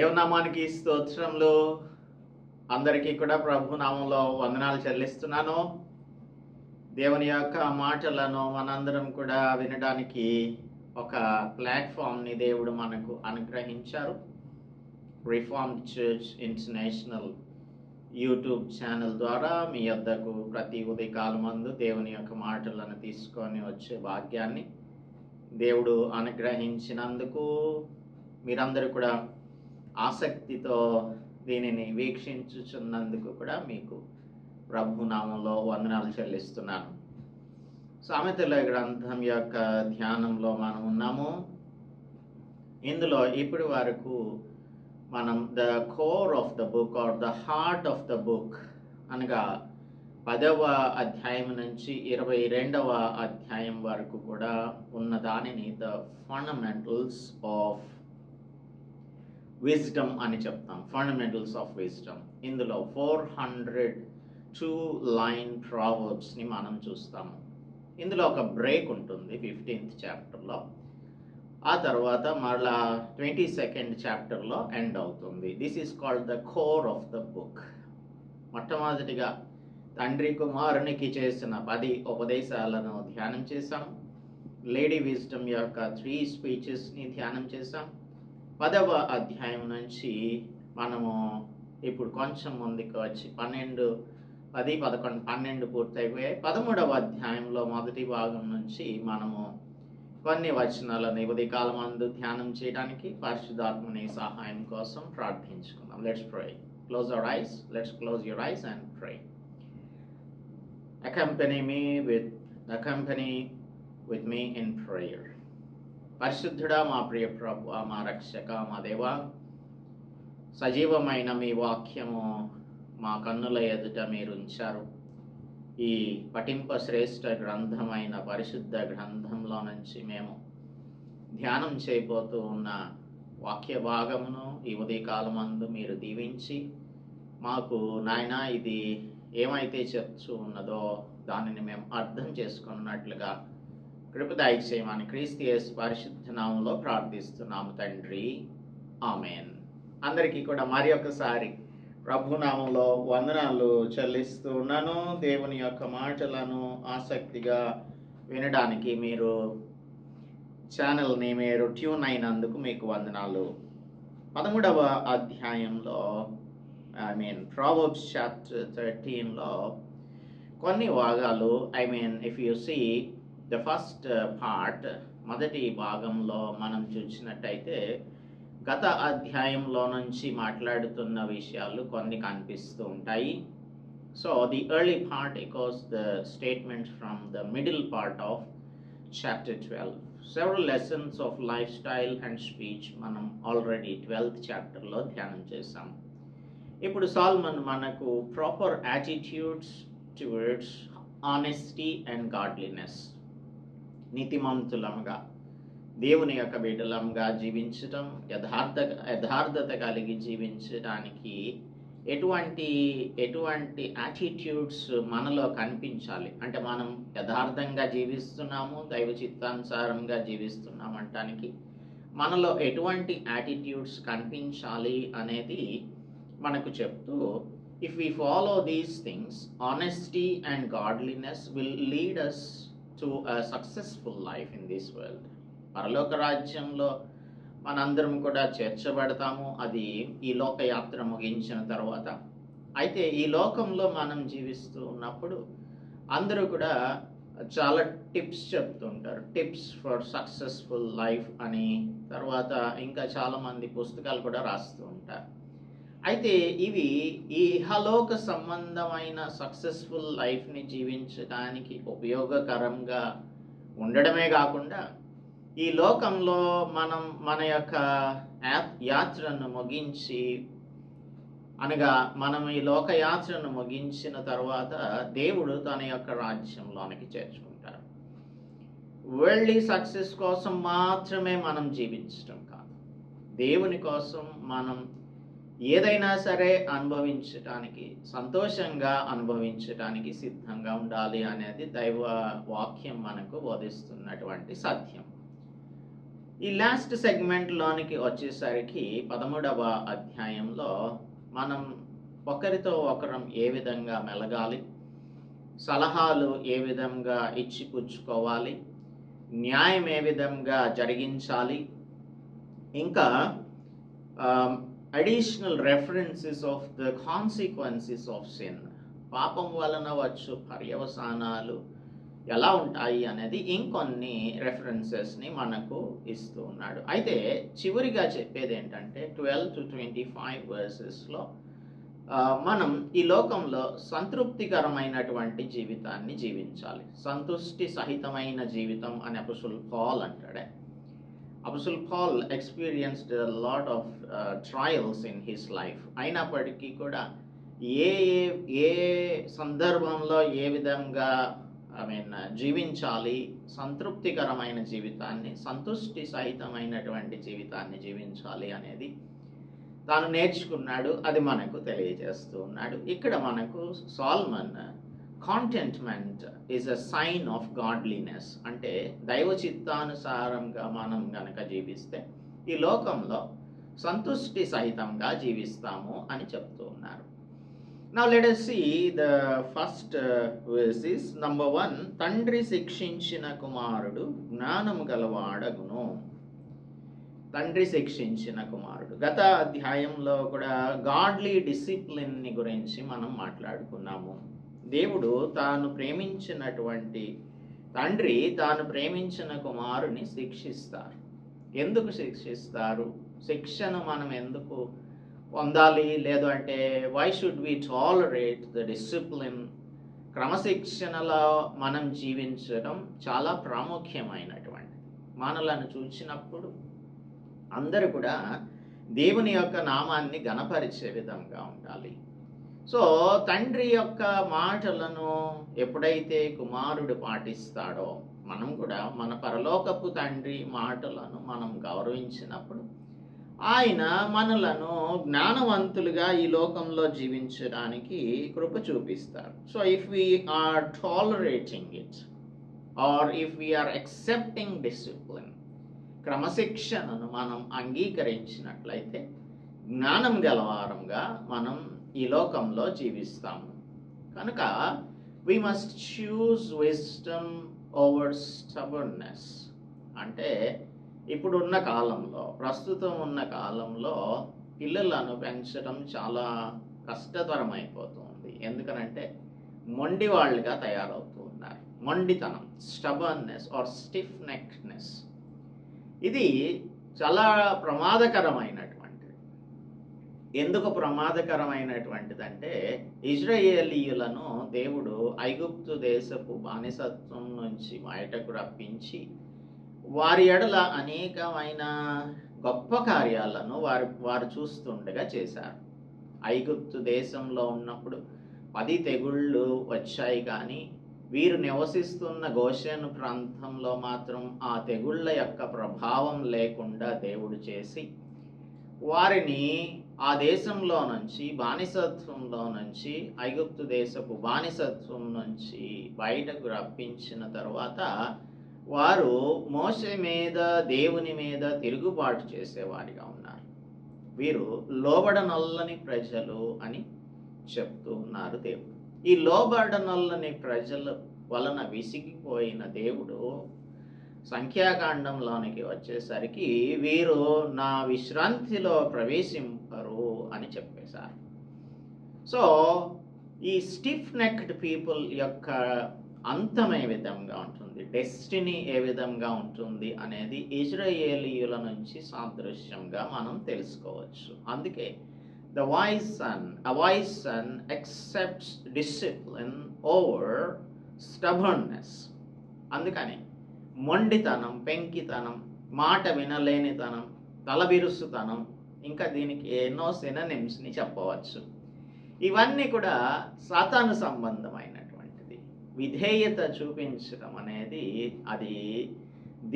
దేవునామానికి స్తోత్రములు. అందరికీ కూడా ప్రభు నామంలో వందనాలు చెల్లిస్తున్నాను. దేవుని యొక్క మాటలను మనందరం కూడా వినడానికి ఒక ప్లాట్ఫామ్ని దేవుడు మనకు అనుగ్రహించారు. Reformed church international YouTube channel ద్వారా మీ వద్దకు ప్రతి ఉదయకాలమందు దేవుని యొక్క మాటలను తీసుకొని వచ్చే భాగ్యాన్ని దేవుడు అనుగ్రహించినందుకు మీరందరూ కూడా ఆసక్తితో దీనిని వీక్షించుచున్నందుకు కూడా మీకు ప్రభు నామంలో వందనాలు చెల్లిస్తున్నాను. సామెతల గ్రంథం యొక్క ధ్యానంలో మనం ఉన్నాము. ఇందులో ఇప్పటి వరకు మనం the core of the book or the heart of the book అనగా 10వ అధ్యాయం నుంచి 22వ అధ్యాయం వరకు కూడా ఉన్న దానిని ద ఫండమెంటల్స్ ఆఫ్ విజ్డమ్ అని చెప్తాం. Fundamentals of wisdom. ఇందులో 402 లైన్ ప్రావర్బ్స్ని మనం చూస్తాము. ఇందులో ఒక బ్రేక్ ఉంటుంది 15th చాప్టర్లో. ఆ తర్వాత మరలా 22nd చాప్టర్లో ఎండ్ అవుతుంది. This is called the core of the book. మొట్టమొదటిగా తండ్రి కుమారునికి చేసిన 10 ఉపదేశాలను ధ్యానం చేశాం. లేడీ విజ్డమ్ యొక్క 3 స్పీచెస్ని ధ్యానం చేశాం. 10వ అధ్యాయం నుంచి మనము ఇప్పుడు కొంచెం ముందుకు వచ్చి 10, 11, 12 పూర్తయిపోయాయి. 13వ అధ్యాయంలో మొదటి భాగం నుంచి మనము కొన్ని వచనాలను ఉదయకాలమందు ధ్యానం చేయడానికి పరిశుద్ధాత్మని సహాయం కోసం ప్రార్థించుకుందాం. Let's pray. Close our eyes. Let's close your eyes and pray. Accompany with me in prayer. పరిశుద్ధుడా, మా ప్రియ ప్రభువా, మా రక్షక, మా దేవా, సజీవమైన మీ వాక్యము మా కన్నుల ఎదుట మీరు ఉంచారు. ఈ పఠింప శ్రేష్ఠ గ్రంథమైన పరిశుద్ధ గ్రంథంలో నుంచి మేము ధ్యానం చేయబోతూ ఉన్న వాక్య భాగమును ఈ ఉదయకాలమందు మీరు దీవించి మాకు నాయనా ఇది ఏమైతే చెప్తూ ఉన్నదో దానిని మేము అర్థం చేసుకున్నట్లుగా కృప దయచేయమని క్రీస్తు యేసు పరిశుద్ధ నామములో ప్రార్థిస్తున్నాము తండ్రి. ఆమేన్. అందరికీ కూడా మరి ఒకసారి ప్రభు నామములో వందనాలు చెల్లిస్తూ ఉన్నాను. దేవుని యొక్క మాటలను ఆసక్తిగా వినడానికి మీరు ఛానల్ని మీరు ట్యూన్ అయినందుకు మీకు వందనాలు. 13వ అధ్యాయంలో Proverbs chapter 13లో కొన్ని భాగాలు if you see the first part, మొదటి భాగంలో మనం చూసినట్టయితే గత అధ్యాయంలో నుంచి మాట్లాడుతున్న విషయాలు కొన్ని కనిపిస్తూ ఉంటాయి. So the early part echoes the statements from the middle part of chapter 12. Several lessons of lifestyle and speech మనం ఆల్రెడీ 12th చాప్టర్లో ధ్యానం చేసాం. ఇప్పుడు సాల్మన్ మనకు proper attitudes towards honesty and godliness, నీతిమంతులంగా దేవుని యొక్క బిడ్డలంగా జీవించటం, యథార్థత కలిగి జీవించడానికి ఎటువంటి యాటిట్యూడ్స్ మనలో కనిపించాలి. అంటే మనం యథార్థంగా జీవిస్తున్నాము, దైవ చిత్తానుసారంగా జీవిస్తున్నాం అంటానికి మనలో ఎటువంటి యాటిట్యూడ్స్ కనిపించాలి అనేది మనకు చెప్తూ, if we follow these things, honesty and godliness will lead us to a successful life in this world. పరలోక రాజ్యంలో మనందరం కూడా చేర్చబడతాము, అది ఈ లోకయాత్ర ముగించిన తర్వాత. అయితే ఈ లోకంలో మనం జీవిస్తూ ఉన్నప్పుడు అందరూ కూడా చాలా టిప్స్ చెప్తుంటారు. టిప్స్ ఫర్ సక్సెస్ఫుల్ లైఫ్ అని, తర్వాత ఇంకా చాలామంది పుస్తకాలు కూడా రాస్తూ ఉంటారు. అయితే ఇవి ఈ ఇహలోక సంబంధమైన సక్సెస్ఫుల్ లైఫ్ని జీవించడానికి ఉపయోగకరంగా ఉండడమే కాకుండా ఈ లోకంలో మనం మన యొక్క యాత్రను ముగించి, అనగా మనం ఈ లోకయాత్రను ముగించిన తర్వాత దేవుడు తన యొక్క రాజ్యంలోనికి చేర్చుకుంటారు. వరల్డ్లీ సక్సెస్ కోసం మాత్రమే మనం జీవించడం కాదు, దేవుని కోసం మనం ఏదైనా సరే అనుభవించటానికి, సంతోషంగా అనుభవించటానికి సిద్ధంగా ఉండాలి అనేది దైవ వాక్యం మనకు బోధిస్తున్నటువంటి సత్యం. ఈ లాస్ట్ సెగ్మెంట్లోనికి వచ్చేసరికి 13వ అధ్యాయంలో మనం ఒకరితో ఒకరం ఏ విధంగా మెలగాలి, సలహాలు ఏ విధంగా ఇచ్చిపుచ్చుకోవాలి, న్యాయం ఏ విధంగా జరిగించాలి, ఇంకా additional references of the consequences of sin, పాపం వలన వచ్చు పర్యవసానాలు ఎలా ఉంటాయి అనేది ఇంకొన్ని రెఫరెన్సెస్ని మనకు ఇస్తూ ఉన్నాడు. అయితే చివరిగా చెప్పేది ఏంటంటే 12 to 25 వర్సెస్లో మనం ఈ లోకంలో సంతృప్తికరమైనటువంటి జీవితాన్ని జీవించాలి. సంతుష్టి సహితమైన జీవితం అని అపోస్టల్ పాల్ అంటాడే. Apostle Paul experienced lot of trials in his life. అయినప్పటికీ కూడా ఏ ఏ సందర్భంలో ఏ విధంగా జీవించాలి, సంతృప్తికరమైన జీవితాన్ని, సంతుష్టి సహితమైనటువంటి జీవితాన్ని జీవించాలి అనేది తాను నేర్చుకున్నాడు. అది మనకు తెలియజేస్తూ ఉన్నాడు. ఇక్కడ మనకు Solomon contentment is a sign of godliness, అంటే దైవ చిత్తానుసారంగా మనం గనక జీవిస్తే ఈ లోకంలో సంతుష్టి సహితంగా జీవిస్తాము అని చెప్తూ ఉన్నారు. Now let us see the first verses. Number 1, తండ్రి శిక్షించిన కుమారుడు జ్ఞానము గలవాడగును. తండ్రి శిక్షించిన కుమారుడు. గత అధ్యాయంలో కూడా గాడ్లీ డిసిప్లిన్ని గురించి మనం మాట్లాడుకున్నాము. దేవుడు తాను ప్రేమించినటువంటి తండ్రి తాను ప్రేమించిన కుమారుని శిక్షిస్తారు. ఎందుకు శిక్షిస్తారు? శిక్షను మనం ఎందుకు పొందాలి? లేదు అంటే why should we tolerate the discipline? క్రమశిక్షణలో మనం జీవించడం చాలా ప్రాముఖ్యమైనటువంటిది. మనలను చూసినప్పుడు అందరూ కూడా దేవుని యొక్క నామాన్ని ఘనపరిచే విధంగా ఉండాలి. సో తండ్రి యొక్క మాటలను ఎప్పుడైతే కుమారుడు పాటిస్తాడో, మనం కూడా మన పరలోకపు తండ్రి మాటలను మనం గౌరవించినప్పుడు ఆయన మనలను జ్ఞానవంతులుగా ఈ లోకంలో జీవించడానికి కృప చూపిస్తారు. So if we are tolerating it or if we are accepting discipline, క్రమశిక్షణను మనం అంగీకరించినట్లయితే జ్ఞానం గలవారంగా మనం ఈ లోకంలో జీవిస్తాము. కనుక we must choose wisdom over stubbornness. అంటే ఇప్పుడున్న కాలంలో, ప్రస్తుతం ఉన్న కాలంలో పిల్లలను పెంచడం చాలా కష్టతరమైపోతుంది. ఎందుకనంటే మొండి వాళ్ళుగా తయారవుతూ ఉన్నారు. మొండితనం, స్టబర్నెస్ ఆర్ స్టిఫ్ నెక్నెస్, ఇది చాలా ప్రమాదకరమైనటువంటిది. ఎందుకు ప్రమాదకరమైనటువంటిదంటే ఇజ్రాయేలీయులను దేవుడు ఐగుప్తు దేశపు బానిసత్వం నుంచి బయటకు రప్పించి వారి ఎడల అనేకమైన గొప్ప కార్యాలను వారు చూస్తుండగా చేశారు. ఐగుప్తు దేశంలో ఉన్నప్పుడు 10 తెగుళ్ళు వచ్చాయి, కానీ వీరు నివసిస్తున్న గోషెను ప్రాంతంలో మాత్రం ఆ తెగుళ్ళ యొక్క ప్రభావం లేకుండా దేవుడు చేసి వారిని ఆ దేశంలో నుంచి, బానిసత్వంలో నుంచి, ఐగుప్తు దేశపు బానిసత్వం నుంచి బయటకు రప్పించిన తర్వాత వారు మోషే మీద, దేవుని మీద తిరుగుబాటు చేసేవారిగా ఉన్నారు. వీరు లోబడనొల్లని ప్రజలు అని చెప్తూ ఉన్నారు దేవుడు. ఈ లోబడనొల్లని ప్రజల వలన విసిగిపోయిన దేవుడు సంఖ్యాకాండంలోనికి వచ్చేసరికి వీరు నా విశ్రాంతిలో ప్రవేశింపరు అని చెప్పేశారు. సో ఈ స్టిఫ్ నెక్డ్ పీపుల్ యొక్క అంతం ఏ విధంగా ఉంటుంది, డెస్టినీ ఏ విధంగా ఉంటుంది అనేది ఇజ్రాయేలీయుల నుంచి సాదృశ్యంగా మనం తెలుసుకోవచ్చు. అందుకే a wise son accepts discipline over stubbornness. అందుకని మొండితనం, పెంకితనం, మాట వినలేనితనం, తలబిరుసుతనం, ఇంకా దీనికి ఎన్నో సినోనిమ్స్ని చెప్పవచ్చు. ఇవన్నీ కూడా సాతాను సంబంధమైనటువంటిది. విధేయత చూపించడం అనేది అది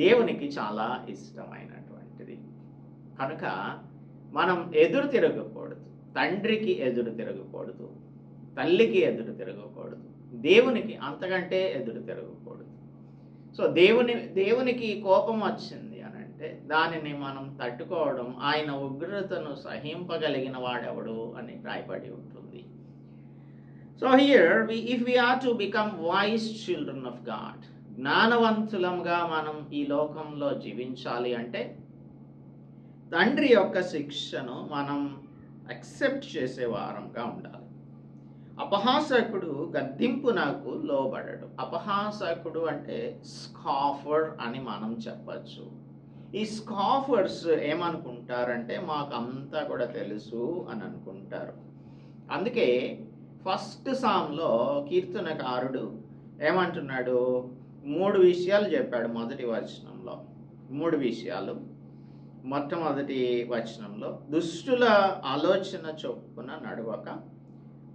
దేవునికి చాలా ఇష్టమైనటువంటిది. కనుక మనం ఎదురు తిరగకూడదు, తండ్రికి ఎదురు తిరగకూడదు, తల్లికి ఎదురు తిరగకూడదు, దేవునికి అంతకంటే ఎదురు తిరగకూడదు. సో దేవునికి కోపం వచ్చింది అని అంటే అంటే దానిని మనం తట్టుకోవడం, ఆయన ఉగ్రతను సహింపగలిగిన వాడెవడు అని రాయబడి ఉంటుంది. So here if we are to become wise children of God, జ్ఞానవంతులంగా మనం ఈ లోకంలో జీవించాలి అంటే తండ్రి యొక్క శిక్షను మనం అక్సెప్ట్ చేసే వారంగా ఉండాలి. అపహాసకుడు గద్దింపు నాకు లోబడడు. అపహాసకుడు అంటే స్కాఫర్ అని మనం చెప్పచ్చు. ఈ స్కాఫర్స్ ఏమనుకుంటారంటే మాకంతా కూడా తెలుసు అని అనుకుంటారు. అందుకే ఫస్ట్ సామ్లో కీర్తనకారుడు ఏమంటున్నాడు, 3 విషయాలు చెప్పాడు మొదటి వచనంలో. 3 విషయాలు. మొట్టమొదటి వచనంలో దుష్టుల ఆలోచన చొప్పున నడవక,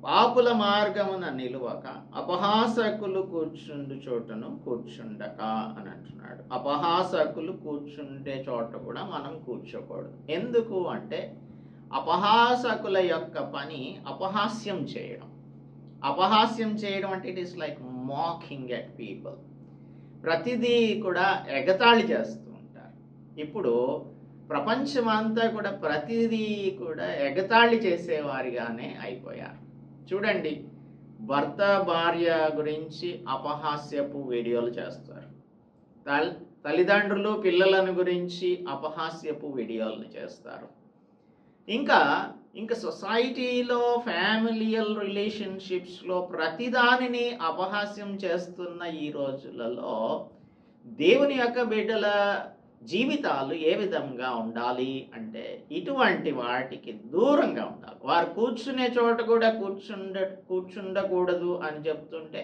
పాపుల మార్గమున నిలువక, అపహాసకులు కూర్చుండు చోటను కూర్చుండక అని అంటున్నాడు. అపహాసకులు కూర్చుండే చోట కూడా మనం కూర్చోకూడదు. ఎందుకు అంటే అపహాసకుల యొక్క పని అపహాస్యం చేయడం. అపహాస్యం చేయడం అంటే it is like mocking at people. ప్రతిదీ కూడా ఎగతాళి చేస్తూ ఉంటారు. ఇప్పుడు ప్రపంచమంతా కూడా ప్రతిదీ కూడా ఎగతాళి చేసేవారిగానే అయిపోయారు. చూడండి, భర్త భార్య గురించి అపహాస్యపు వీడియోలు చేస్తారు. తల్లిదండ్రులు పిల్లలను గురించి అపహాస్యపు వీడియోలను చేస్తారు. ఇంకా సొసైటీలో ఫ్యామిలియల్ రిలేషన్షిప్స్లో ప్రతిదానిని అపహాస్యం చేస్తున్న ఈ రోజులలో దేవుని యొక్క బిడ్డల జీవితాలు ఏ విధంగా ఉండాలి అంటే ఇటువంటి వాటికి దూరంగా ఉండాలి. వారు కూర్చునే చోట కూడా కూర్చుండకూడదు అని చెప్తుంటే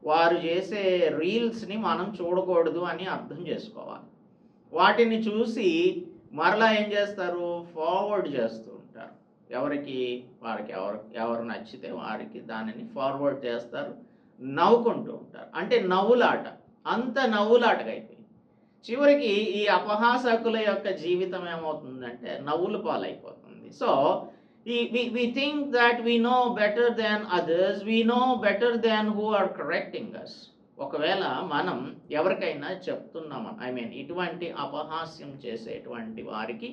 వారు చేసే రీల్స్ని మనం చూడకూడదు అని అర్థం చేసుకోవాలి. వాటిని చూసి మరలా ఏం చేస్తారు, ఫార్వర్డ్ చేస్తూ ఉంటారు. వారికి ఎవరు నచ్చితే వారికి దానిని ఫార్వర్డ్ చేస్తారు, నవ్వుకుంటూ ఉంటారు. అంటే నవ్వులాట, అంత నవ్వులాటగా అయిపోయింది. చివరికి ఈ అపహాసకుల యొక్క జీవితం ఏమవుతుందంటే నవ్వుల పాలైపోతుంది. So we think that we know better than others, we know better than who are correcting us. ఒకవేళ మనం ఎవరికైనా చెప్తున్నాము, ఇటువంటి అపహాస్యం చేసేటువంటి వారికి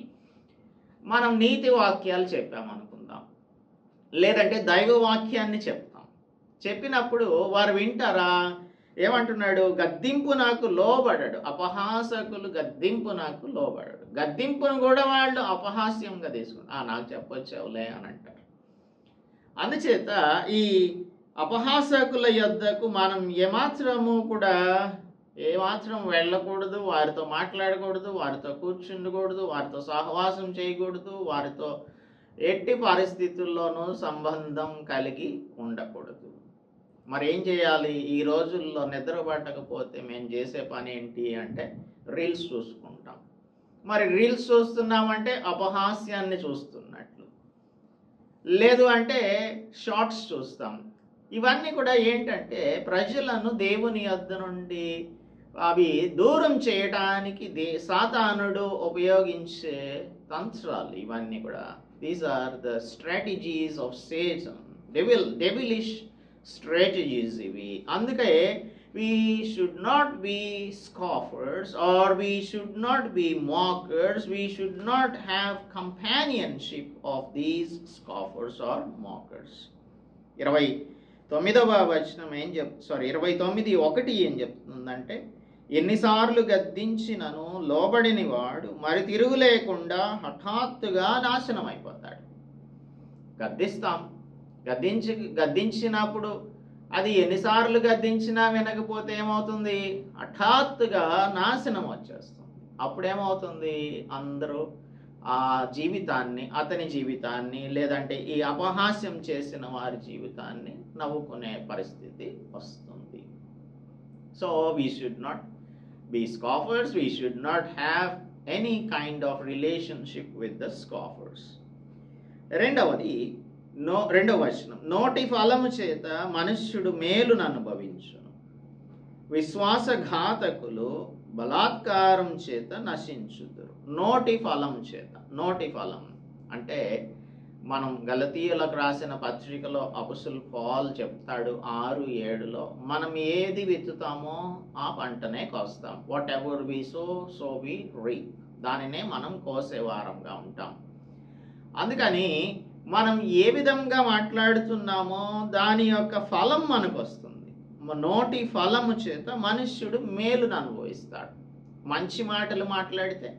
మనం నీతి వాక్యాలు చెప్పామనుకుందాం, లేదంటే దైవ వాక్యాన్ని చెప్తాం. చెప్పినప్పుడు వారు వింటారా? ఏమంటున్నాడు, గద్దింపు నాకు లోబడడు. అపహాసకులు గద్దింపు నాకు లోబడడు. గద్దింపును కూడా వాళ్ళు అపహాస్యంగా తీసుకుని నాకు చెప్పొచ్చావులే అని అంటారు. అందుచేత ఈ అపహాసకుల యొద్దకు మనం ఏమాత్రం వెళ్ళకూడదు, వారితో మాట్లాడకూడదు, వారితో కూర్చుండకూడదు, వారితో సహవాసం చేయకూడదు, వారితో ఎట్టి పరిస్థితుల్లోనూ సంబంధం కలిగి ఉండకూడదు. మరి ఏం చేయాలి? ఈ రోజుల్లో నిద్ర పట్టకపోతే మేము చేసే పని ఏంటి అంటే రీల్స్ చూసుకుంటాం. మరి రీల్స్ చూస్తున్నామంటే అపహాస్యాన్ని చూస్తున్నట్లు, లేదు అంటే షార్ట్స్ చూస్తాం. ఇవన్నీ కూడా ఏంటంటే ప్రజలను దేవుని యొద్ద నుండి అవి దూరం చేయడానికి సాతానుడు ఉపయోగించే తంత్రాలు ఇవన్నీ కూడా. These are the strategies of Satan, devilish strategies ఇవి. అందుకే we should not be scoffers, or we should not be mockers. We should not have companionship of these scoffers or mockers. 29వ వచనం 29:1 ఏం చెప్తుందంటే, ఎన్నిసార్లు గద్దించినను లోబడిని వాడు మరి తిరుగు లేకుండా హఠాత్తుగా నాశనం అయిపోతాడు. గద్దించినప్పుడు అది ఎన్నిసార్లు గద్దించినా వినకపోతే ఏమవుతుంది? హఠాత్తుగా నాశనం వచ్చేస్తుంది. అప్పుడేమవుతుంది? అందరూ ఆ జీవితాన్ని, అతని జీవితాన్ని, లేదంటే ఈ అపహాస్యం చేసిన వారి జీవితాన్ని నవ్వుకునే పరిస్థితి వస్తుంది. So we should not be scoffers, we should not have any kind of relationship with the scoffers. రెండవ వచనం, నోటి ఫలము చేత మనుష్యుడు మేలును అనుభవించును, విశ్వాసఘాతకులు బలాత్కారం చేత నశించుదురు. నోటి ఫలం అంటే మనం గలతీయులకు రాసిన పత్రికలో అపొస్తలుడు పౌలు చెప్తాడు 6:7లో, మనం ఏది విత్తుతామో ఆ పంటనే కోస్తాం. Whatever we sow we reap. దానినే మనం కోసేవారంగా ఉంటాం. అందుకని మనం ఏ విధంగా మాట్లాడుతున్నామో దాని యొక్క ఫలం మనకు వస్తుంది. నోటి ఫలము చేత మనుష్యుడు మేలును అనుభవిస్తాడు. మంచి మాటలు మాట్లాడితే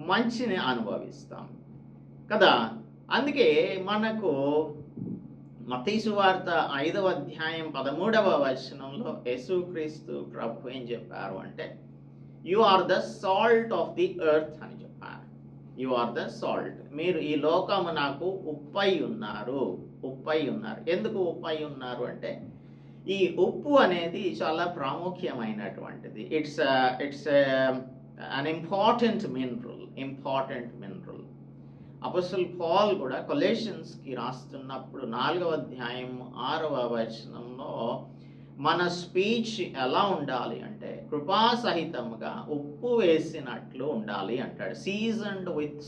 మంచిని అనుభవిస్తాం కదా. అందుకే మనకు మత్తయి సువార్త 5వ అధ్యాయం 13వ వచనంలో యేసుక్రీస్తు ప్రభు ఏం చెప్పారు అంటే, you are the salt of the earth అని చెప్పారు. You are the salt. మీరు ఈ లోకము నాకు ఉప్పై ఉన్నారు. ఎందుకు ఉప్పై ఉన్నారు అంటే, ఈ ఉప్పు అనేది చాలా ప్రాముఖ్యమైనటువంటిది. It's an important mineral. అపోస్తలుడు పౌలు కూడా కొలెషన్స్కి రాస్తున్నప్పుడు 4వ అధ్యాయం 6వ వచనంలో మన స్పీచ్ ఎలా ఉండాలి అంటే కృపాసహితంగా ఉప్పు వేసినట్లు ఉండాలి అంటాడు. సీజన్డ్ విత్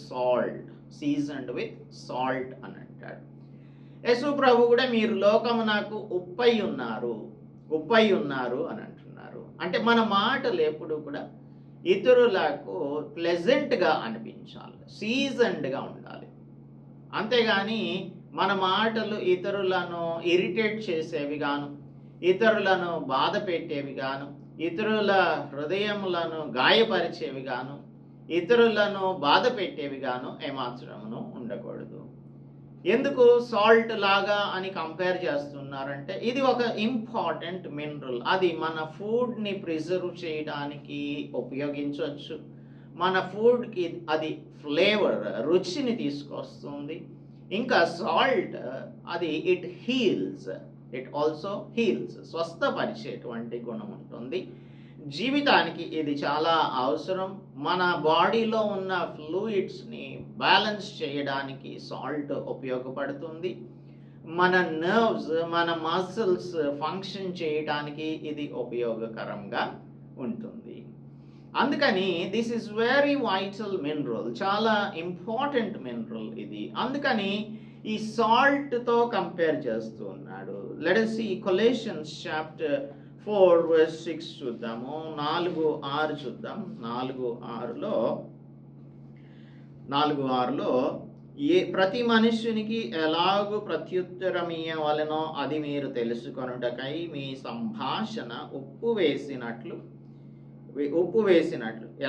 సాల్ట్ అని అంటాడు. యేసు ప్రభు కూడా మీరు లోకము నాకు ఉప్పై ఉన్నారు అని అంటున్నారు. అంటే మన మాటలు ఎప్పుడు కూడా ఇతరులకు ప్లెజెంట్గా అనిపించాలి, సీజన్డ్గా ఉండాలి. అంతేగాని మన మాటలు ఇతరులను ఇరిటేట్ చేసేవి గాను, ఇతరులను బాధ పెట్టేవి గాను, ఇతరుల హృదయములను గాయపరిచేవి గాను, ఇతరులను బాధ పెట్టేవి గాను ఏమాత్రమును ఉండకూడదు. ఎందుకు సాల్ట్ లాగా అని కంపేర్ చేస్తున్నారంటే, ఇది ఒక ఇంపార్టెంట్ మినరల్. అది మన ఫుడ్ని ప్రిజర్వ్ చేయడానికి ఉపయోగించవచ్చు. మన ఫుడ్కి అది ఫ్లేవర్, రుచిని తీసుకొస్తుంది. ఇంకా సాల్ట్ అది ఇట్ ఆల్సో హీల్స్, స్వస్థపరిచేటువంటి గుణం ఉంటుంది. జీవితానికి ఇది చాలా అవసరం. మన బాడీలో ఉన్న ఫ్లూయిడ్స్ని బ్యాలెన్స్ చేయడానికి సాల్ట్ ఉపయోగపడుతుంది. మన నర్వ్స్, మన మసిల్స్ ఫంక్షన్ చేయడానికి ఇది ఉపయోగకరంగా ఉంటుంది. అందుకని this is very vital mineral, చాలా ఇంపార్టెంట్ మినరల్ ఇది. అందుకని ఈ సాల్ట్తో కంపేర్ చేస్తూ ఉన్నాడు. Let us see Colossians chapter 4 verse 6 చూద్దాము. 4:6 చూద్దాం. 4:6లో ప్రతి మనుష్యునికి ఎలాగూ ప్రత్యుత్తరమియ్యవలెనో అది మీరు తెలుసుకొనుటకై మీ సంభాషణ ఉప్పు వేసినట్లు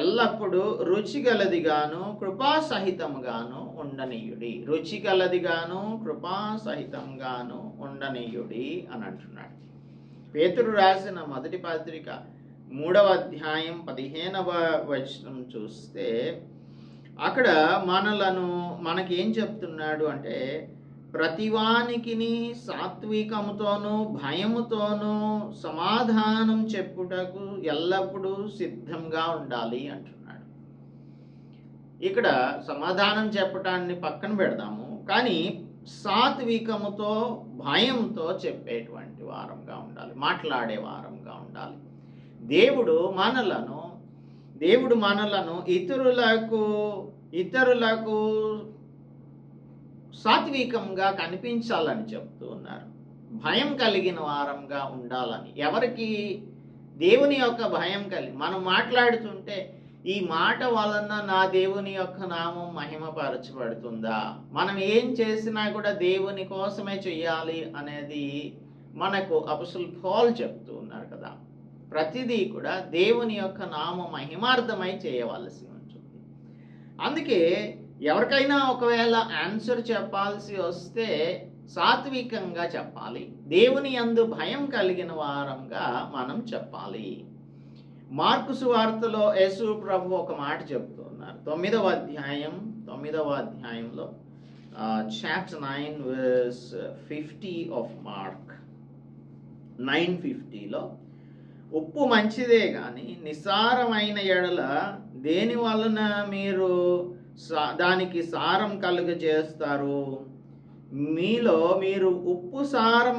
ఎల్లప్పుడూ రుచిగలదిగాను కృపాసహితంగాను ఉండనీయుడి. రుచిగలదిగాను కృపాసహితంగాను ఉండనీయుడి అని అంటున్నాడు. పేతురు రాసిన మొదటి పత్రిక 3వ అధ్యాయం 15వ వచనం చూస్తే అక్కడ మనకేం చెప్తున్నాడు అంటే, ప్రతివానికిని సాత్వికముతోనూ భయముతోనూ సమాధానం చెప్పుటకు ఎల్లప్పుడూ సిద్ధంగా ఉండాలి అంటున్నాడు. ఇక్కడ సమాధానం చెప్పటాన్ని పక్కన పెడదాము, కానీ సాత్వికముతో భయంతో చెప్పేటువంటి వారంగా ఉండాలి, మాట్లాడే వారంగా ఉండాలి. దేవుడు మనలను ఇతరులకు సాత్వికంగా కనిపించాలని చెప్తూ ఉన్నారు. భయం కలిగిన వారంగా ఉండాలని. ఎవరికి? దేవుని యొక్క భయం కలిగి మనం మాట్లాడుతుంటే ఈ మాట వలన నా దేవుని యొక్క నామం మహిమపరచబడుతుందా, మనం ఏం చేసినా కూడా దేవుని కోసమే చెయ్యాలి అనేది మనకు అపోస్తలుడు పౌలు చెప్తూ ఉన్నారు కదా. ప్రతిదీ కూడా దేవుని యొక్క నామ మహిమార్థమై చేయవలసి ఉంటుంది. అందుకే ఎవరికైనా ఒకవేళ ఆన్సర్ చెప్పాల్సి వస్తే సాత్వికంగా చెప్పాలి, దేవుని యందు భయం కలిగిన వారంగా మనం చెప్పాలి. మార్కు సువార్తలో యేసు ప్రభు ఒక మాట చెప్తూ ఉన్నారు. 9వ అధ్యాయంలో చాప్టర్ 9 verse 50 of Mark 9:50లో ఉప్పు మంచిదే కానీ నిస్సారమైన ఎడల దేని వలన మీరు దానికి సారం కలుగజేస్తారు? మీలో మీరు ఉప్పు సారం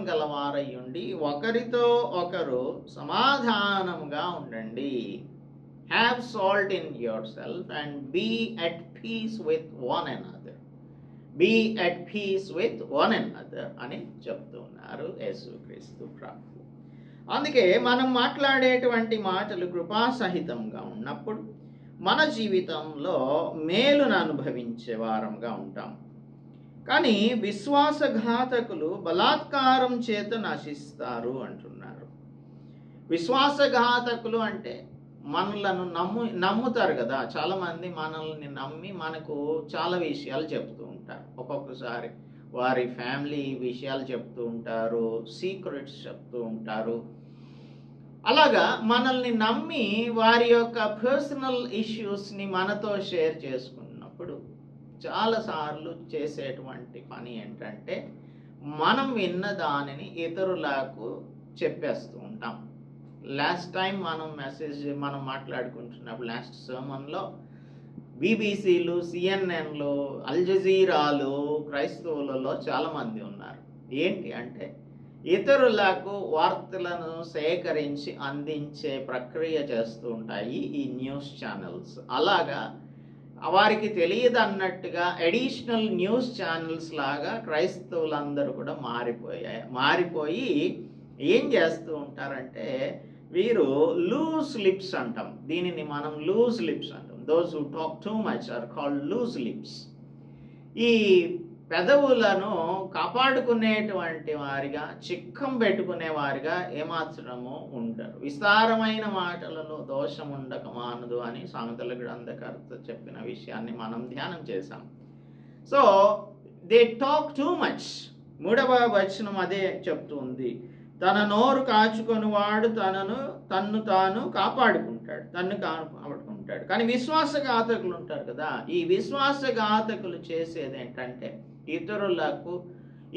గలవారయ్యుండి ఒకరితో ఒకరు సమాధానముగా ఉండండి. Have salt in yourself and be at peace with one another అని చెప్తున్నారు యేసుక్రీస్తు ప్రభు. అందుకే మనం మాట్లాడేటువంటి మాటలు కృపాసహితంగా ఉన్నప్పుడు మన జీవితంలో మేలును అనుభవించే వారంగా ఉంటాం. కానీ విశ్వాసఘాతకులు బలాత్కారం చేత నశిస్తారు అంటున్నారు. విశ్వాసఘాతకులు అంటే మనలను నమ్ముతారు కదా. చాలామంది మనల్ని నమ్మి మనకు చాలా విషయాలు చెప్తూ ఉంటారు. ఒక్కొక్కసారి వారి ఫ్యామిలీ విషయాలు చెప్తూ ఉంటారు, సీక్రెట్స్ చెప్తూ ఉంటారు. అలాగా మనల్ని నమ్మి వారి యొక్క పర్సనల్ ఇష్యూస్ని మనతో షేర్ చేసుకున్నప్పుడు చాలాసార్లు చేసేటువంటి పని ఏంటంటే మనం విన్న దానిని ఇతరులకు చెప్పేస్తూ ఉంటాం. లాస్ట్ టైం మనం మాట్లాడుకుంటున్నప్పుడు లాస్ట్ సర్మన్లో బీబీసీలు, సిఎన్ఎన్లు, అల్ జజీరాలు క్రైస్తవులలో చాలామంది ఉన్నారు. ఏంటి అంటే ఇతరులకు వార్తలను సేకరించి అందించే ప్రక్రియ చేస్తూ ఉంటాయి ఈ న్యూస్ ఛానల్స్. అలాగా వారికి తెలియదు అన్నట్టుగా అడిషనల్ న్యూస్ ఛానల్స్ లాగా క్రైస్తవులందరూ కూడా మారిపోయి ఏం చేస్తూ ఉంటారంటే వీరు లూజ్ లిప్స్ అంటాం. దీనిని మనం లూజ్ లిప్స్ అంటాం. Those who talk too much are called loose lips. ఈ పెదవులను కాపాడుకునేటువంటి వారిగా, చిక్కం పెట్టుకునే వారిగా ఏమాత్రము ఉంటారు. విస్తారమైన మాటలలో దోషం ఉండక మానదు అని సామెతల గ్రంథకర్త చెప్పిన విషయాన్ని మనం ధ్యానం చేశాం. So they talk too much. 3వ వచనం అదే చెప్తుంది. తన నోరు కాచుకొని వాడు తన్ను తాను కాపాడుకుంటాడు. కానీ విశ్వాసఘాతకులు ఉంటారు కదా. ఈ విశ్వాసఘాతకులు చేసేది ఏంటంటే ఇతరులకు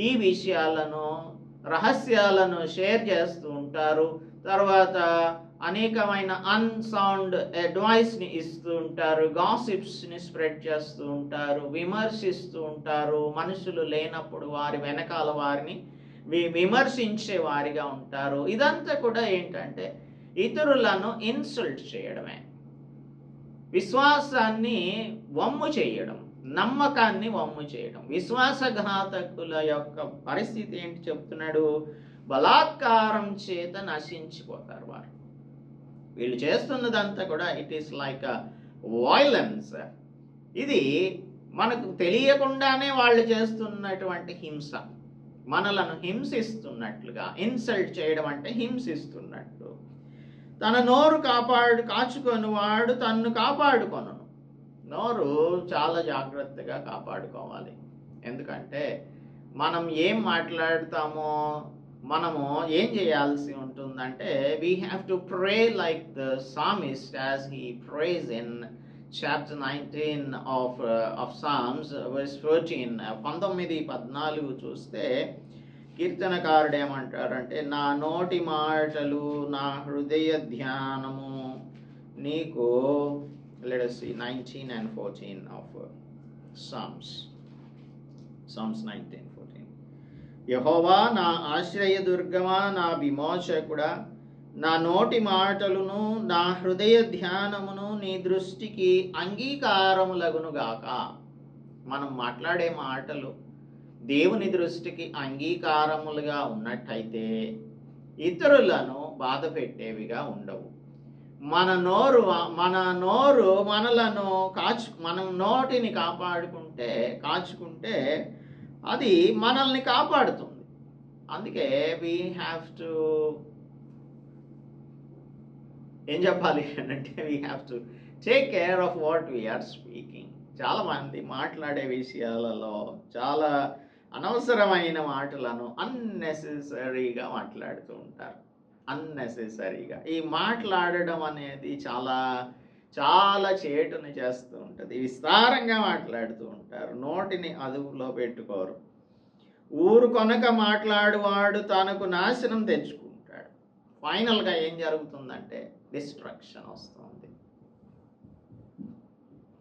ఈ విషయాలను, రహస్యాలను షేర్ చేస్తూ ఉంటారు. తర్వాత అనేకమైన అన్సౌండ్ అడ్వైస్ని ఇస్తూ ఉంటారు, గాసిప్స్ని స్ప్రెడ్ చేస్తూ ఉంటారు, విమర్శిస్తూ ఉంటారు. మనుషులు లేనప్పుడు వారి వెనకాల వారిని విమర్శించే వారిగా ఉంటారు. ఇదంతా కూడా ఏంటంటే ఇతరులను ఇన్సల్ట్ చేయడమే, విశ్వాసాన్ని వమ్ము చేయడం, నమ్మకాన్ని వమ్ము చేయడం. విశ్వాసఘాతకుల యొక్క పరిస్థితి ఏంటి చెప్తున్నాడు? బలాత్కారం చేత నశించిపోతారు వారు. వీళ్ళు చేస్తున్నదంతా కూడా ఇట్ ఈస్ లైక్ వైలెన్స్. ఇది మనకు తెలియకుండానే వాళ్ళు చేస్తున్నటువంటి హింస. మనలను హింసిస్తున్నట్లుగా. ఇన్సల్ట్ చేయడం అంటే హింసిస్తున్నట్టు. తన నోరు కాచుకొని వాడు తన్ను కాపాడుకొను. నోరు చాలా జాగ్రత్తగా కాపాడుకోవాలి. ఎందుకంటే మనం ఏం మాట్లాడతామో మనము ఏం చేయాల్సి ఉంటుందంటే we have to pray like the psalmist as he prays in chapter 19 of Psalms verse 14. 19-14 చూస్తే కీర్తనకారుడు ఏమంటారంటే నా నోటి మాటలు నా హృదయ ధ్యానము నీకు. Let us see 19 and 14 of Psalms 19:14. యెహోవా నా ఆశ్రయదుర్గమా, నా విమోచకుడా, నా నోటి మాటలును నా హృదయ ధ్యానమును నీ దృష్టికి అంగీకారములగునుగాక. మనం మాట్లాడే మాటలు దేవుని దృష్టికి అంగీకారములుగా ఉన్నట్టయితే ఇతరులను బాధ పెట్టేవిగా ఉండవు. మన నోరు మనలను మనం నోటిని కాచుకుంటే అది మనల్ని కాపాడుతుంది. అందుకే వీ హ్యావ్ టు ఏం చెప్పాలి అంటే we have to take care of what we are speaking. చాలామంది మాట్లాడే విషయాలలో చాలా అనవసరమైన మాటలను అన్నెసెసరీగా మాట్లాడుతూ ఉంటారు. అన్నెసెసరీగా ఈ మాట్లాడడం అనేది చాలా చాలా చేటుని చేస్తూ ఉంటుంది. విస్తారంగా మాట్లాడుతూ ఉంటారు, నోటిని అదుపులో పెట్టుకోరు. ఊరు కొనక మాట్లాడువాడు తనకు నాశనం తెచ్చుకుంటాడు. ఫైనల్గా ఏం జరుగుతుందంటే డిస్ట్రక్షన్ వస్తుంది.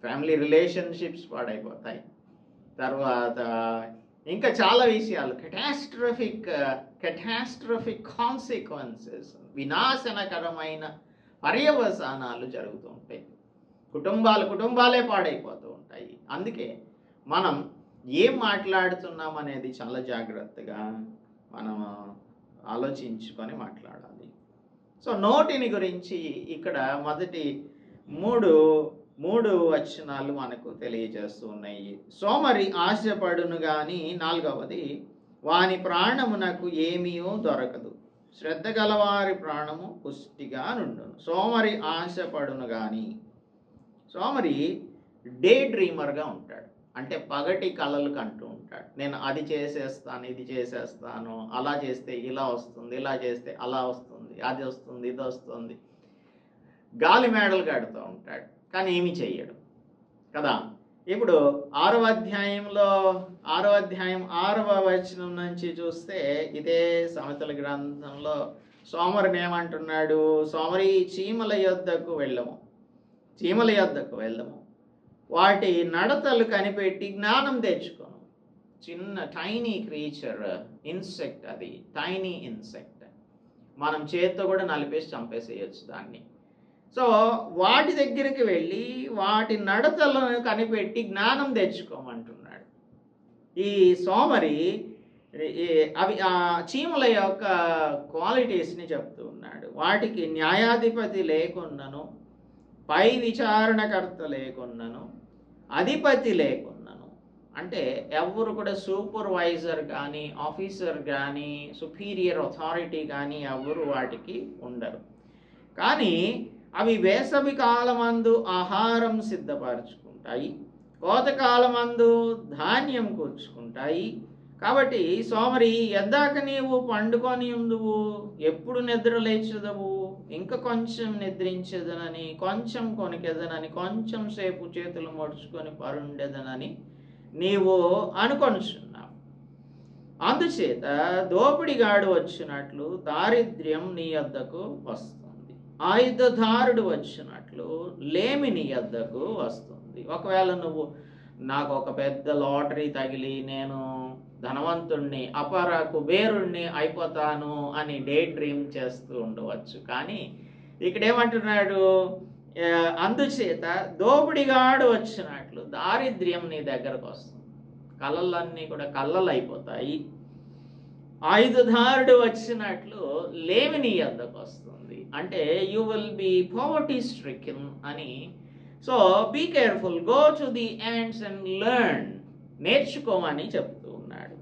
ఫ్యామిలీ రిలేషన్షిప్స్ పాడైపోతాయి. తర్వాత ఇంకా చాలా విషయాలు కెటాస్ట్రఫిక్ కాన్సిక్వెన్సెస్, వినాశనకరమైన పర్యవసానాలు జరుగుతూ ఉంటాయి. కుటుంబాలే పాడైపోతూ ఉంటాయి. అందుకే మనం ఏం మాట్లాడుతున్నాం అనేది చాలా జాగ్రత్తగా మనం ఆలోచించుకొని మాట్లాడాలి. సో నోటిని గురించి ఇక్కడ మొదటి మూడు మూడు వచనాలు మనకు తెలియజేస్తూ ఉన్నాయి. సోమరి ఆశపడును గాని, 4వది, వాని ప్రాణమునకు ఏమీయూ దొరకదు. శ్రద్ధ గలవారి ప్రాణము పుష్టిగా నుండును. సోమరి ఆశపడును గాని, సోమరి డే డ్రీమర్గా ఉంటాడు. అంటే పగటి కలలు కంటూ ఉంటాడు. నేను అది చేసేస్తాను, ఇది చేసేస్తాను, అలా చేస్తే ఇలా వస్తుంది, ఇలా చేస్తే అలా వస్తుంది, అది వస్తుంది, ఇది వస్తుంది, గాలి మేడలు కడుతూ ఉంటాడు, కానీ ఏమీ చెయ్యడు కదా. ఇప్పుడు 6వ అధ్యాయంలో 6వ వచనం నుంచి చూస్తే ఇదే సామెతల గ్రంథంలో సోమరిని ఏమంటున్నాడు? సోమరి, చీమల యొద్దకు వెళ్ళము, వాటి నడతలు కనిపెట్టి జ్ఞానం తెచ్చుకోను. చిన్న టైనీ క్రీచర్, ఇన్సెక్ట్, అది టైనీ ఇన్సెక్ట్, మనం చేత్తో కూడా నలిపేసి చంపేసేయచ్చు దాన్ని. సో వాటి దగ్గరికి వెళ్ళి వాటి నడతలను కనిపెట్టి జ్ఞానం తెచ్చుకోమంటున్నాడు. ఈ సోమరి అవి ఆ చీమల యొక్క క్వాలిటీస్ని చెప్తూ ఉన్నాడు. వాటికి న్యాయాధిపతి లేకున్నను, పై విచారణకర్త లేకున్నను, అధిపతి లేకున్నను, అంటే ఎవరు కూడా సూపర్వైజర్ కానీ, ఆఫీసర్ కానీ, సుపీరియర్ అథారిటీ కానీ ఎవరు వాటికి ఉండరు. కానీ అవి వేసవి కాలమందు ఆహారం సిద్ధపరచుకుంటాయి, కోతకాలమందు ధాన్యం కూర్చుకుంటాయి. కాబట్టి సోమరి, ఎందాక నీవు పండుకొని ఉందువు, ఎప్పుడు నిద్ర లేచుదవు? ఇంకా కొంచెం నిద్రించేదనని, కొంచెం కొనికెదనని, కొంచెం సేపు చేతులు మడుచుకొని పరుండేదనని నీవు అనుకొనుచున్నావు. అందుచేత దోపిడిగాడు వచ్చినట్లు దారిద్ర్యం నీ వద్దకు వస్తుంది, ఆయుధదారుడు వచ్చినట్లు లేమి నీ వద్దకు వస్తుంది. ఒకవేళ నువ్వు నాకు ఒక పెద్ద లాటరీ తగిలి నేను ధనవంతుణ్ణి, అపర కుబేరుణ్ణి అయిపోతాను అని డే డ్రీమ్ చేస్తూ ఉండవచ్చు. కానీ ఇక్కడ ఏమంటున్నాడు? అందుచేత దోపిడిగాడు వచ్చినట్లు దారిద్ర్యం నీ దగ్గరకు వస్తుంది, కళలన్నీ కూడా కళ్ళలు అయిపోతాయి. ఆయుధదారుడు వచ్చినట్లు లేమి నీ వద్దకు వస్తుంది, అంటే you will be poverty stricken అని. So be careful, go to the ends and learn, నేర్చుకోమని చెప్తూ ఉన్నాడు.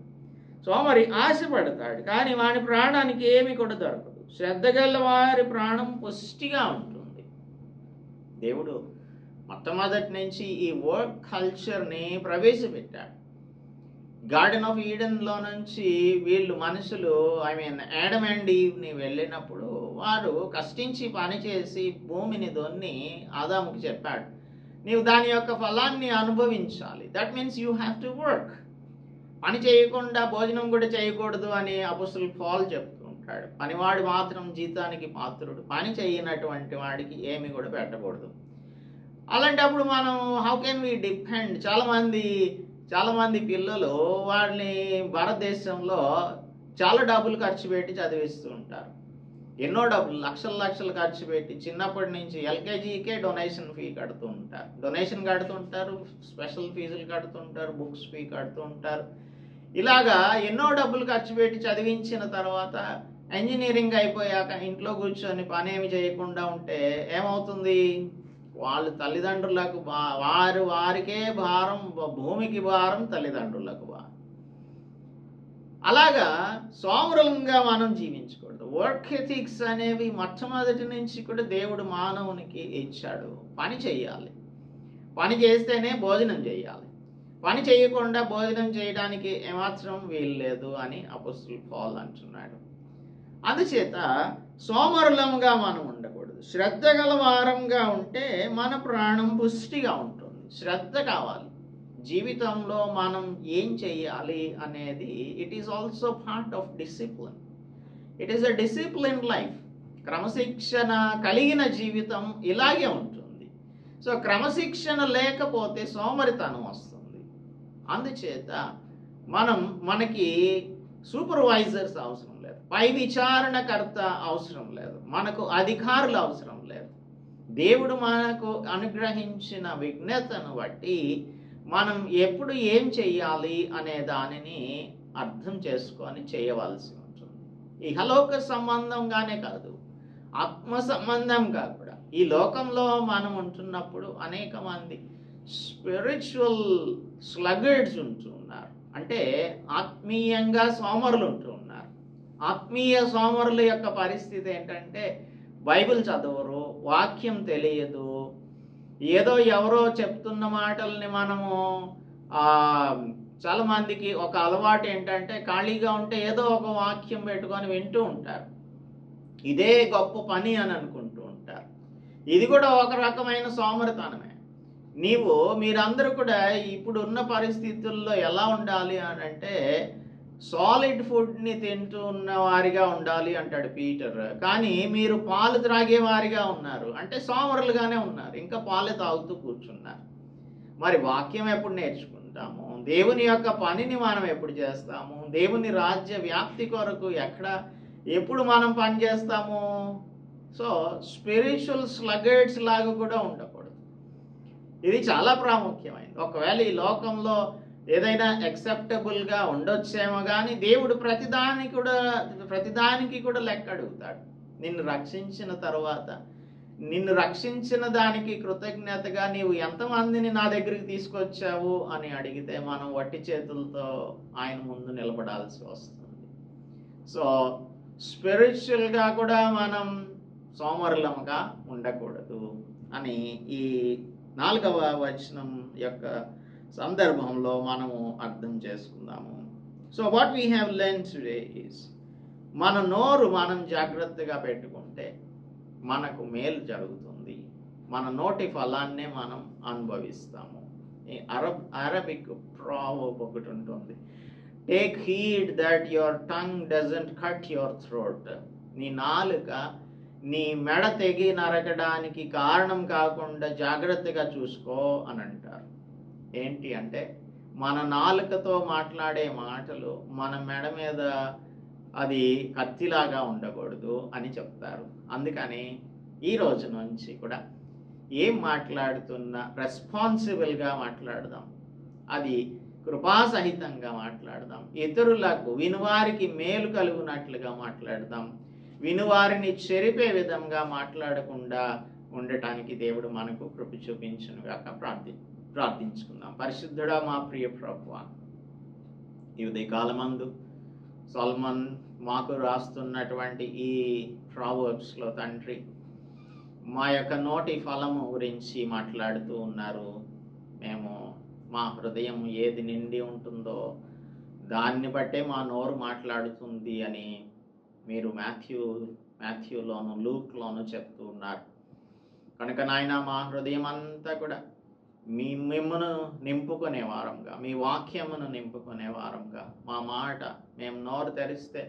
సో మరి ఆశపడతాడు, కానీ వాని ప్రాణానికి ఏమి కూడా దొరకదు. శ్రద్ధ గల వారి ప్రాణం పుష్టిగా ఉంటుంది. దేవుడు మొట్టమొదటి నుంచి ఈ వర్క్ కల్చర్ని ప్రవేశపెట్టాడు. గార్డెన్ ఆఫ్ ఈడెన్లో నుంచి వీళ్ళు మనుషులు, యాడమ్ అండ్ ఈవ్ని వెళ్ళినప్పుడు వారు కష్టించి పనిచేసి భూమిని దున్ని ఆదాముకి చెప్పాడు, నీవు దాని యొక్క ఫలాన్ని అనుభవించాలి. That means you have to work. పని చేయకుండా భోజనం కూడా చేయకూడదు అని అపోస్తలుడు పౌలు చెప్తూ ఉంటాడు. పనివాడు మాత్రం జీతానికి పాత్రుడు, పని చేయనటువంటి వాడికి ఏమి కూడా పెట్టకూడదు. అలాంటప్పుడు మనం హౌ కెన్ వి డిపెండ్? చాలామంది పిల్లలు వాళ్ళని భారతదేశంలో చాలా డబ్బులు ఖర్చు పెట్టి చదివిస్తూ ఉంటారు. ఎన్నో డబ్బులు, లక్షలు ఖర్చు పెట్టి చిన్నప్పటి నుంచి ఎల్కేజీకే డొనేషన్ ఫీ కడుతూ ఉంటారు, స్పెషల్ ఫీజులు కడుతుంటారు, బుక్స్ ఫీ కడుతూ ఉంటారు. ఇలాగా ఎన్నో డబ్బులు ఖర్చు పెట్టి చదివించిన తర్వాత ఇంజనీరింగ్ అయిపోయాక ఇంట్లో కూర్చొని పని ఏమి చేయకుండా ఉంటే ఏమవుతుంది? వాళ్ళు తల్లిదండ్రులకు వారికే భారం, భూమికి భారం, తల్లిదండ్రులకు భారం. అలాగా సోమరులంగా మనం జీవించకూడదు. వర్క్ ఎథిక్స్ అనేవి మొట్టమొదటి నుంచి కూడా దేవుడు మానవునికి ఇచ్చాడు. పని చేయాలి, పని చేస్తేనే భోజనం చేయాలి, పని చేయకుండా భోజనం చేయడానికి ఏమాత్రం వీలు లేదు అని అపోస్తలుడు పౌలు అంటున్నాడు. అందుచేత సోమరులంగా మనం ఉండకూడదు. శ్రద్ధ గల వారంగా ఉంటే మన ప్రాణం పుష్టిగా ఉంటుంది. శ్రద్ధ కావాలి జీవితంలో. మనం ఏం చెయ్యాలి అనేది it is also part of discipline. It is a discipline life. క్రమశిక్షణ కలిగిన జీవితం ఇలాగే ఉంటుంది. సో క్రమశిక్షణ లేకపోతే సోమరితనం వస్తుంది. అందుచేత మనకి సూపర్వైజర్స్ అవసరం లేదు, పై విచారణకర్త అవసరం లేదు, మనకు అధికారులు అవసరం లేదు. దేవుడు మనకు అనుగ్రహించిన విజ్ఞతను బట్టి మనం ఎప్పుడు ఏం చెయ్యాలి అనే దానిని అర్థం చేసుకొని చేయవలసి ఉంటుంది. ఇహలోక సంబంధంగానే కాదు, ఆత్మ సంబంధంగా కూడా. ఈ లోకంలో మనం ఉంటున్నప్పుడు అనేక మంది స్పిరిచువల్ స్లగర్డ్స్ ఉంటున్నారు. అంటే ఆత్మీయంగా సోమరులు ఉంటున్నారు. ఆత్మీయ సోమరుల యొక్క పరిస్థితి ఏంటంటే బైబిల్ చదవరు, వాక్యం తెలియదు, ఏదో ఎవరో చెప్తున్న మాటల్ని మనము చాలామందికి ఒక అలవాటు ఏంటంటే ఖాళీగా ఉంటే ఏదో ఒక వాక్యం పెట్టుకొని వింటూ ఉంటారు. ఇదే గొప్ప పని అని అనుకుంటూ ఉంటారు. ఇది కూడా ఒక రకమైన సోమరితనమే. మీరందరూ కూడా ఇప్పుడున్న పరిస్థితుల్లో ఎలా ఉండాలి అని అంటే సాలిడ్ ఫుడ్ని తింటూ ఉన్న వారిగా ఉండాలి అంటాడు పీటర్. కానీ మీరు పాలు త్రాగే వారిగా ఉన్నారు, అంటే సోమరులుగానే ఉన్నారు, ఇంకా పాలు తాగుతూ కూర్చున్నారు. మరి వాక్యం ఎప్పుడు నేర్చుకుంటాము? దేవుని యొక్క పనిని మనం ఎప్పుడు చేస్తాము? దేవుని రాజ్య వ్యాప్తి కొరకు ఎప్పుడు మనం పని చేస్తాము? సో స్పిరిచువల్ స్లగర్డ్స్ లాగా కూడా ఉండకూడదు. ఇది చాలా ప్రాముఖ్యమైనది. ఒకవేళ ఈ లోకంలో ఏదైనా యాక్సెప్టబుల్గా ఉండొచ్చేమో కానీ దేవుడు ప్రతిదానికి కూడా లెక్క అడుగుతాడు. నిన్ను రక్షించిన తర్వాత నిన్ను రక్షించిన దానికి కృతజ్ఞతగా నీవు ఎంతమందిని నా దగ్గరికి తీసుకొచ్చావు అని అడిగితే మనం వట్టి చేతులతో ఆయన ముందు నిలబడాల్సి వస్తుంది. సో స్పిరిచువల్గా కూడా మనం సోమరులముగా ఉండకూడదు అని ఈ 4వ వచనం యొక్క సందర్భంలో మనము అర్థం చేసుకుందాము. So what we have learn today is, మన నోరు మనం జాగ్రత్తగా పెట్టుకుంటే మనకు మేలు జరుగుతుంది. మన నోటి ఫలాన్నే మనం అనుభవిస్తాము. అరబిక్ ప్రావర్బ్ ఒకటి ఉంటుంది, take heed that your tongue doesn't cut your throat. నీ నాలుక నీ మెడ తెగి నరకడానికి కారణం కాకుండా జాగ్రత్తగా చూసుకో అని అంటారు. ఏంటి అంటే మన నాలుకతో మాట్లాడే మాటలు మన మెడ మీద అది కత్తిలాగా ఉండకూడదు అని చెప్తారు. అందుకని ఈ రోజు నుంచి కూడా ఏం మాట్లాడుతున్నా రెస్పాన్సిబుల్గా మాట్లాడదాం, అది కృపాసహితంగా మాట్లాడదాం, ఇతరులకు వినువారికి మేలు కలుగునట్లుగా మాట్లాడదాం, వినువారిని చెరిపే విధంగా మాట్లాడకుండా ఉండటానికి దేవుడు మనకు కృప చూపించునుగాక. ప్రార్థించుకుందాం. పరిశుద్ధుడా మా ప్రియ ప్రభువా, ఈ ఉదయకాలమందు సొలొమోన్ మాకు రాస్తున్నటువంటి ఈ ప్రావర్బ్స్లో తండ్రి మా యొక్క నోటి ఫలము గురించి మాట్లాడుతూ ఉన్నారు. మేము మా హృదయం ఏది నిండి ఉంటుందో దాన్ని బట్టే మా నోరు మాట్లాడుతుంది అని మీరు మాథ్యూలోను లూక్లోను చెప్తూ ఉన్నారు. కనుక నాయన మా హృదయం అంతా కూడా మిమ్మను నింపుకునే వారంగా, మీ వాక్యమును నింపుకునే వారంగా, మా మాట మేము నోరు తెరిస్తే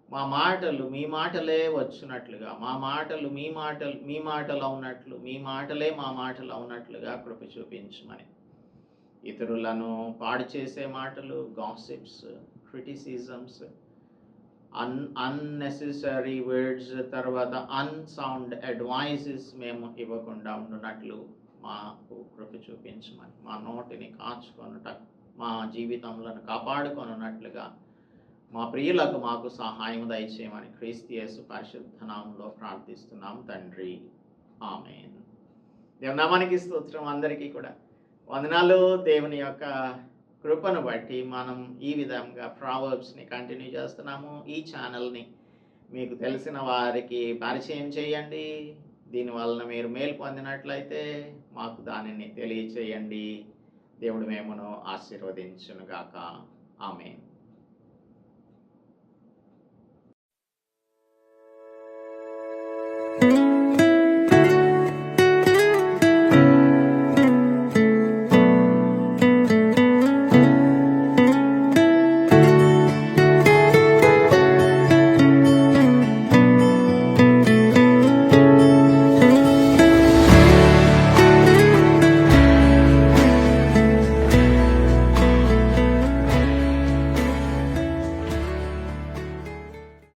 మా మాటలు మీ మాటలే వచ్చినట్లుగా, మా మాటలు మీ మాటలు అవునట్లు, మీ మాటలే మా మాటలు అవునట్లుగా కృప చూపించమని, ఇతరులను పాడు చేసే మాటలు, గాసిప్స్, క్రిటిసిజమ్స్, అన్నెసెసరీ వర్డ్స్, తర్వాత అన్సౌండ్ అడ్వైజెస్ మేము ఇవ్వకుండా ఉండునట్లు మాకు కృప చూపించమని, మా నోటిని కాచుకొనుట, మా జీవితంలో కాపాడుకొనున్నట్లుగా మా ప్రియులకు మాకు సహాయం దయచేయమని క్రీస్తు యేసు పరిశుద్ధ నామములో ప్రార్థిస్తున్నాం తండ్రి, ఆమేన్. దేవుని నామానికి స్తోత్రం. అందరికీ కూడా వందనాలు. దేవుని యొక్క కృపను బట్టి మనం ఈ విధంగా ప్రావర్బ్స్ని కంటిన్యూ చేస్తున్నాము. ఈ ఛానల్ని మీకు తెలిసిన వారికి పరిచయం చేయండి. దీనివలన మీరు మేలు పొందినట్లయితే మాకు దానిని తెలియచేయండి. దేవుడు మేమును ఆశీర్వదించునుగాక. ఆమేన్.